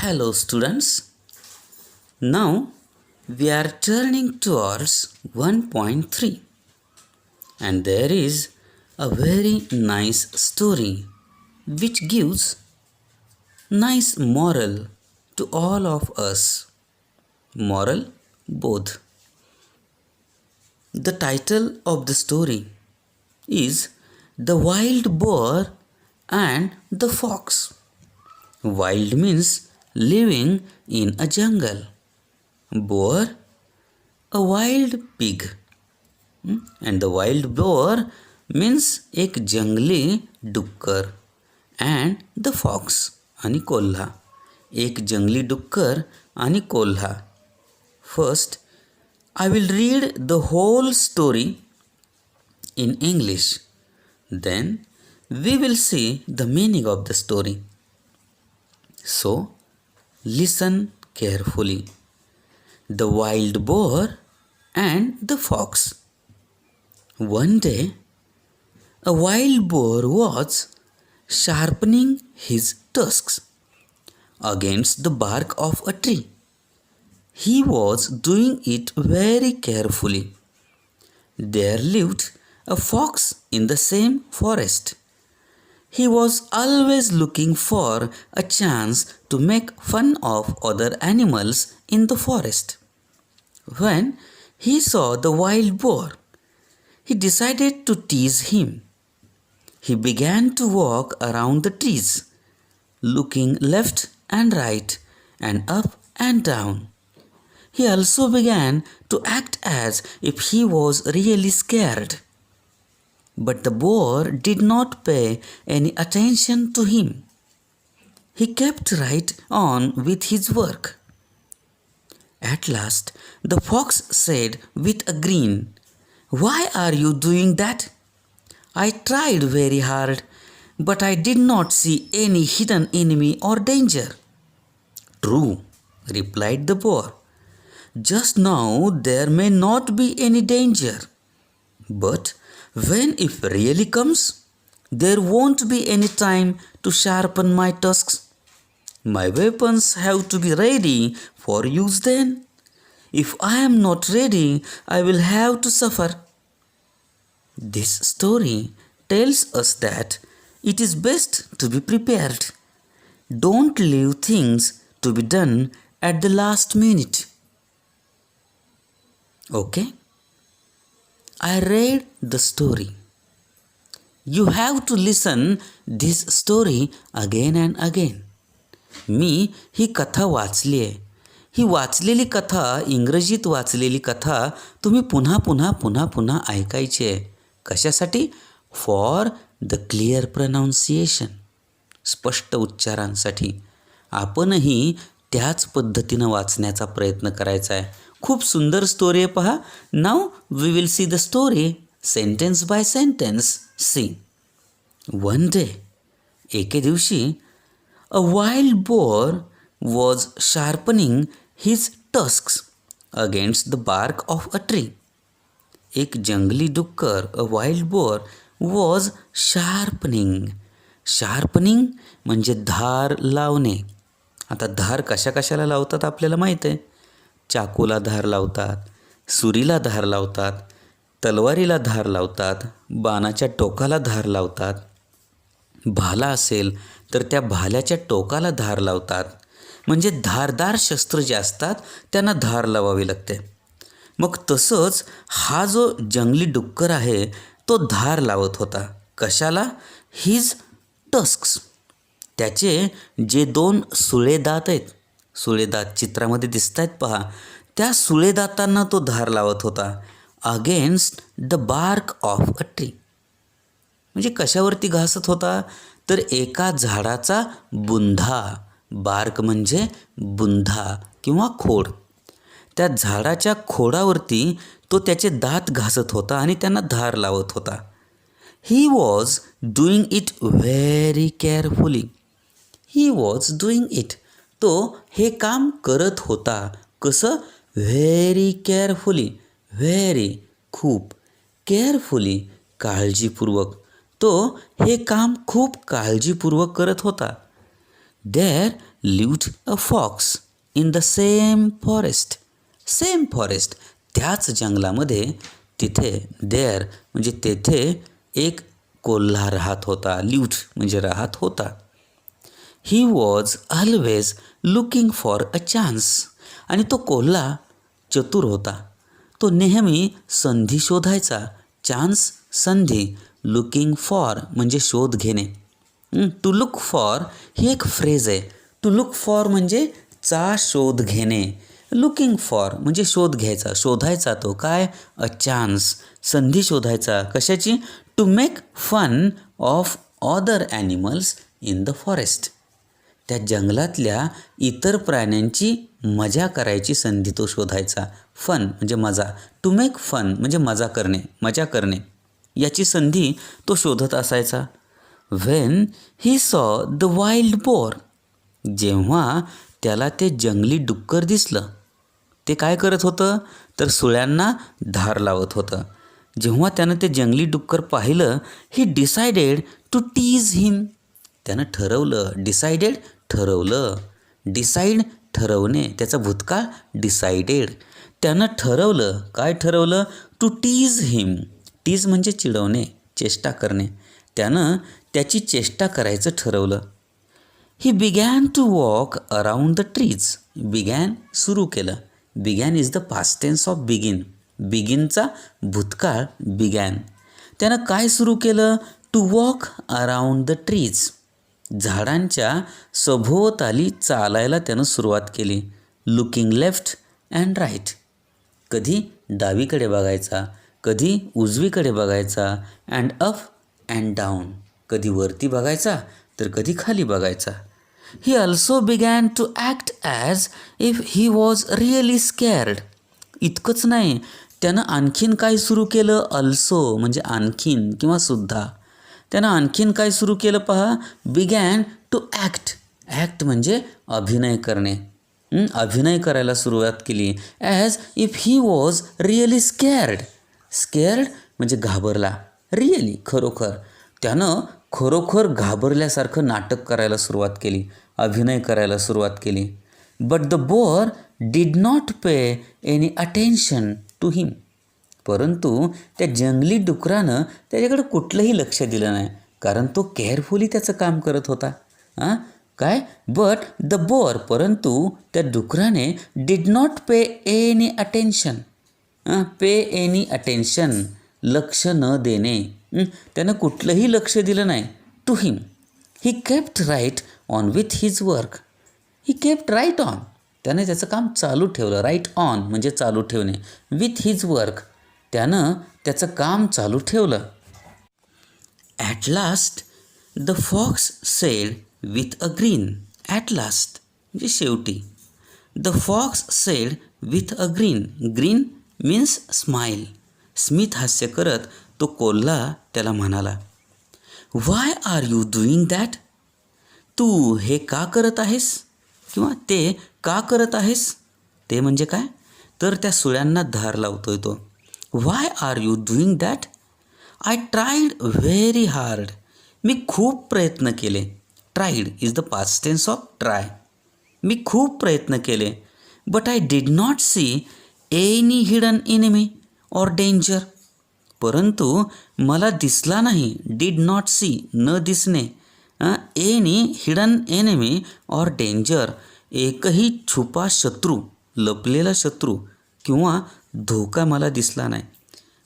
Hello students. Now we are turning towards 1.3 and there is a very nice story which gives nice moral to all of us. Moral both. The title of the story is The Wild Boar and the Fox. Wild means living in a jungle. Boar, a wild pig. And the wild boar means एक जंगली डुक्कर. And the fox आणि कोल्हा. एक जंगली डुक्कर आणि कोल्हा. First, I will read the whole story in English. Then we will see the meaning of the story. So, listen carefully. The Wild Boar and the Fox. One day, a wild boar was sharpening his tusks against the bark of a tree. He was doing it very carefully. There lived a fox in the same forest. He was always looking for a chance to make fun of other animals in the forest. When he saw the wild boar, he decided to tease him. He began to walk around the trees, looking left and right and up and down. He also began to act as if he was really scared. But the boar did not pay any attention to him. He kept right on with his work. At last, the fox said with a grin, "Why are you doing that? I tried very hard, but I did not see any hidden enemy or danger." "True," replied the boar. "Just now there may not be any danger. But when it really comes, there won't be any time to sharpen my tusks. My weapons have to be ready for use then. If I am not ready, I will have to suffer." This story tells us that it is best to be prepared. Don't leave things to be done at the last minute. Okay? I read the story. You have to listen this story again and again. मी ही कथा वाचली आहे. ही वाचलेली कथा, इंग्रजीत वाचलेली कथा तुम्ही पुन्हा पुन्हा पुन्हा पुन्हा ऐकायची आहे. कशासाठी? For the clear pronunciation. स्पष्ट उच्चारांसाठी. आपणही त्याच पद्धतीनं वाचण्याचा प्रयत्न करायचा आहे. खूप सुंदर स्टोरी आहे पहा. Now we will see the story sentence by sentence. See. One day, एके दिवशी, a wild boar was sharpening his tusks against the bark of a tree. एक जंगली डुक्कर, a wild boar, was sharpening. Sharpening म्हणजे धार लावणे. आता धार कशा कशाला लावतात आपल्याला माहीत आहे. चाकूला धार लावतात, सुरीला धार लावतात, तलवारीला धार लावतात, बाणाच्या टोकाला धार लावतात. भाला असेल तर त्या भाल्याच्या टोकाला धार लावतात. म्हणजे धारदार शस्त्र जे असतात त्यांना धार लावावी लागते. मग तसंच हा जो जंगली डुक्कर आहे तो धार लावत होता. कशाला? His tusks. त्याचे जे दोन सुळे दात आहेत, सुळे दात चित्रामध्ये दिसत आहेत पहा, त्या सुळे दातांना तो धार लावत होता. Against the bark of a tree. म्हणजे कशावरती घासत होता? तर एका झाडाचा बुंधा. बार्क म्हणजे बुंधा किंवा खोड. त्या झाडाच्या खोडावरती तो त्याचे दात घासत होता आणि त्यांना धार लावत होता. He was doing it very carefully. He was doing it. तो हे काम करत होता. कसं? Very carefully. व्हेरी खूप, केअरफुली काळजीपूर्वक. तो हे काम खूप काळजीपूर्वक करत होता. There lived a fox in the same forest. Same forest, त्याच जंगलामध्ये तिथे देअर म्हणजे तेथे एक कोल्हा राहत होता. लिव्ड म्हणजे राहत होता. He was always looking for a chance. आणि तो कोल्हा चतुर होता. तो नेहमी संधी शोधायचा. चान्स संधी. लुकिंग फॉर म्हणजे शोध घेणे. टू लुक फॉर ही एक फ्रेज आहे. टू लुक फॉर म्हणजे चा शोध घेणे. लुकिंग फॉर म्हणजे शोध घ्यायचा, शोधायचा. तो काय? अ चान्स, संधी शोधायचा. कशाची? To make fun of other animals in the forest. त्या जंगलातल्या इतर प्राण्यांची मजा करायची संधी तो शोधायचा. फन म्हणजे मजा. टू मेक फन म्हणजे मजा करणे, मजा करणे. याची संधी तो शोधत असायचा. When he saw the wild boar. जेव्हा त्याला ते जंगली डुक्कर दिसलं, ते काय करत होतं? तर सुळ्यांना धार लावत होतं. जेव्हा त्यानं ते जंगली डुक्कर पाहिलं, ही डिसायडेड टू टीज हिम. त्यानं ठरवलं. डिसायडेड ठरवलं. डिसाईड ठरवणे. त्याचा भूतकाळ डिसायडेड. त्यानं ठरवलं. काय ठरवलं? To tease him. टीज म्हणजे चिडवणे, चेष्टा करणे. त्यानं त्याची चेष्टा करायचं ठरवलं. He began to walk around the trees. Began सुरू केलं. Began is the past tense of begin. बिगिनचा भूतकाळ बिगॅन. त्यानं काय सुरू केलं? To walk around the trees. झाडांच्या सभोवताली चालायला त्यानं सुरुवात केली. Looking left and right. कधी डावीकडे बघायचा, कधी उजवीकडे बघायचा. And up and down. कधी वरती बघायचा तर कधी खाली बघायचा. He also began to act as if he was really scared. इतकंच नाही, त्यानं आणखीन काय सुरू केलं? अल्सो म्हणजे आणखीन किंवा सुद्धा. त्यानं आणखीन काय सुरू केलं पहा? Begin to act. ॲक्ट म्हणजे अभिनय करणे. अभिनय करायला सुरुवात केली. As if he was really scared. Scared म्हणजे घाबरला. रिअली खरोखर. त्यानं खरोखर घाबरल्यासारखं नाटक करायला सुरुवात केली, अभिनय करायला सुरुवात केली. But the boar did not pay any attention to him. परंतु त्या जंगली डुकरानं त्याच्याकडे कुठलंही लक्ष दिलं नाही, कारण तो केअरफुली त्याचं काम करत होता. काय? बट द बोअर परंतु त्या डुकराने did not pay any attention. Pay any attention लक्ष न देणे. त्यानं कुठलंही लक्ष दिलं नाही. To him. He kept right on with his work. He kept right on. त्यानं त्याचं काम चालू ठेवलं. राईट ऑन म्हणजे चालू ठेवणे. With his work. त्यानं त्याचं काम चालू ठेवलं. At last the fox said with a grin. At last म्हणजे शेवटी. The fox said with a grin. Grin means smile. स्मित हास्य करत तो कोल्हा त्याला म्हणाला, why are you doing that. तू हे का करत आहेस? किंवा ते का करत आहेस? ते म्हणजे काय? तर त्या सुळ्यांना धार लावतोय तो. Why are you doing that. I tried very hard. मी खूप प्रयत्न केले. Tried is the past tense of try. मी खूप प्रयत्न केले. But I did not see any hidden enemy or danger. परंतु मला दिसला नाही. डिड नॉट सी न दिसणे. Any hidden enemy or danger एकही छुपा शत्रू, लपलेला शत्रू किंवा धोका मला दिसला नाही.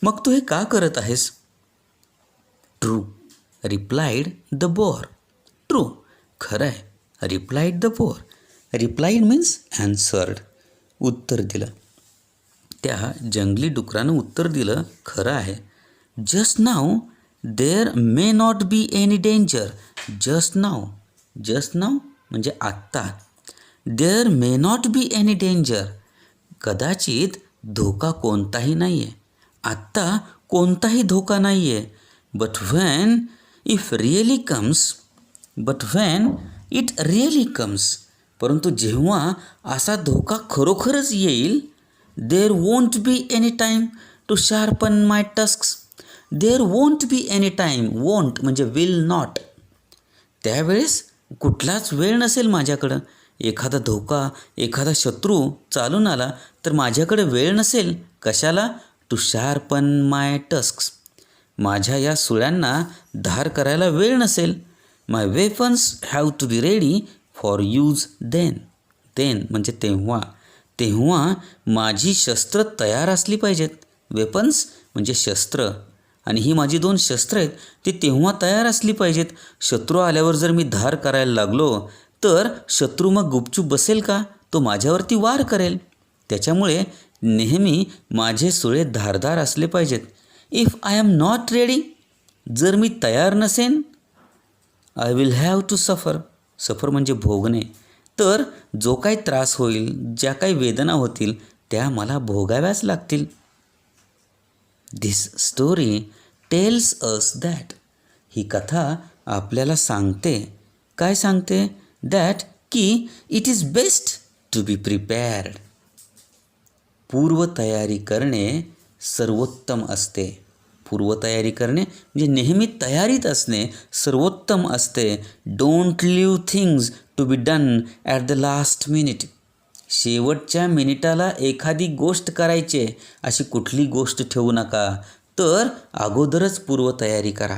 मग तू हे का करत आहेस? True replied the boar. True खरं आहे. Replied the boar. Replied means answered. उत्तर दिलं. त्या जंगली डुकरानं उत्तर दिलं, खरं आहे. Just now there may not be any danger. Just now. Just now म्हणजे आत्ता. There may not be any danger. कदाचित धोका कोणताही नाही आहे. आत्ता कोणताही धोका नाही आहे. But when if really comes. But when it really comes. परंतु जेव्हा असा धोका खरोखरच येईल, there won't be any time to sharpen my tusks. There won't be any time. Won't म्हणजे विल नॉट. त्यावेळेस कुठलाच वेळ नसेल माझ्याकडं. एखादा धोका, एखादा शत्रू चालून आला तर माझ्याकडे वेळ नसेल. कशाला? To sharpen my tusks. माझ्या या सुळ्यांना धार करायला वेळ नसेल. My weapons have to be ready for use then. Then म्हणजे तेव्हा. तेव्हा माझी शस्त्र तयार असली पाहिजेत. वेपन्स म्हणजे शस्त्र, आणि ही माझी 2 शस्त्र आहेत ती तेव्हा तयार असली पाहिजेत. शत्रू आल्यावर जर मी धार करायला लागलो तर शत्रू मग गुपचूप बसेल का? तो माझ्यावरती वार करेल. त्याच्यामुळे नेहमी माझे सुळे धारदार असले पाहिजेत. If I am not ready, जर मी तयार नसेन, I will have to suffer. सफर म्हणजे भोगणे. तर जो काही त्रास होईल, ज्या काही वेदना होतील त्या मला भोगाव्याच लागतील. This story tells us that. ही कथा आपल्याला सांगते. काय सांगते? दॅट की it is best to be prepared. पूर्वतयारी करणे सर्वोत्तम असते. पूर्वतयारी करणे म्हणजे नेहमी तयारीत असणे सर्वोत्तम असते. Don't leave things to be done at the last minute. शेवटच्या मिनिटाला एखादी गोष्ट करायची अशी कुठली गोष्ट ठेवू नका, तर अगोदरच पूर्वतयारी करा.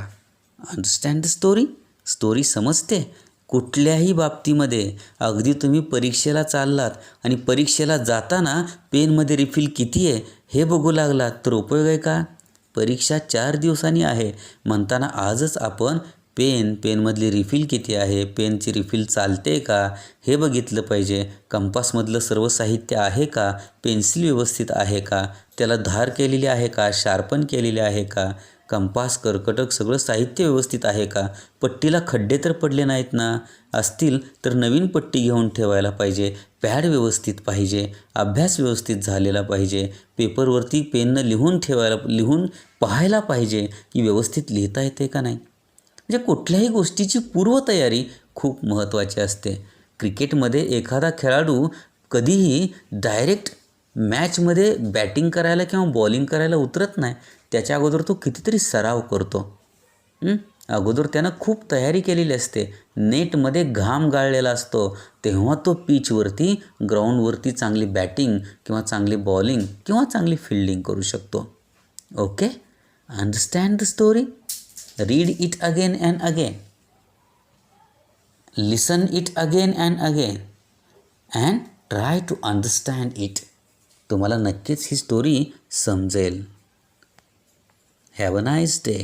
Understand the story. स्टोरी समजते? कुठल्याही बाबतीमध्ये, अगदी तुम्ही परीक्षेला चाललात आणि परीक्षेला जाताना पेनमध्ये रिफिल किती आहे हे बघू लागलात तर उपयोग आहे का? परीक्षा 4 दिवसांनी आहे म्हणताना आजच आपण पेनमधली रिफिल किती आहे, पेनची रिफिल चालते का हे बघितलं पाहिजे. कंपासमधलं सर्व साहित्य आहे का, पेन्सिल व्यवस्थित आहे का, त्याला धार केलेली आहे का, शार्पन केलेले आहे का, कंपास, कर्कटक सगळं साहित्य व्यवस्थित आहे का, पट्टीला खड्डे तर पडले नाहीत ना, असतील तर नवीन पट्टी घेऊन ठेवायला पाहिजे, पॅड व्यवस्थित पाहिजे, अभ्यास व्यवस्थित झालेला पाहिजे, पेपरवरती पेननं लिहून पाहायला पाहिजे की व्यवस्थित लिहिता येते का नाही. म्हणजे कुठल्याही गोष्टीची पूर्वतयारी खूप महत्त्वाची असते. क्रिकेटमध्ये एखादा खेळाडू कधीही डायरेक्ट मॅचमध्ये बॅटिंग करायला किंवा बॉलिंग करायला उतरत नाही. त्याच्या अगोदर तो कितीतरी सराव करतो. अगोदर त्यानं खूप तयारी केलेली असते. नेटमध्ये घाम गाळलेला असतो. तेव्हा तो पिचवरती, ग्राउंडवरती चांगली बॅटिंग किंवा चांगली बॉलिंग किंवा चांगली फिल्डिंग करू शकतो. Okay, understand the story. Read it again and again. Listen it again and again and try to understand it. तुम्हाला नक्कीच ही स्टोरी समजेल. Have a nice day.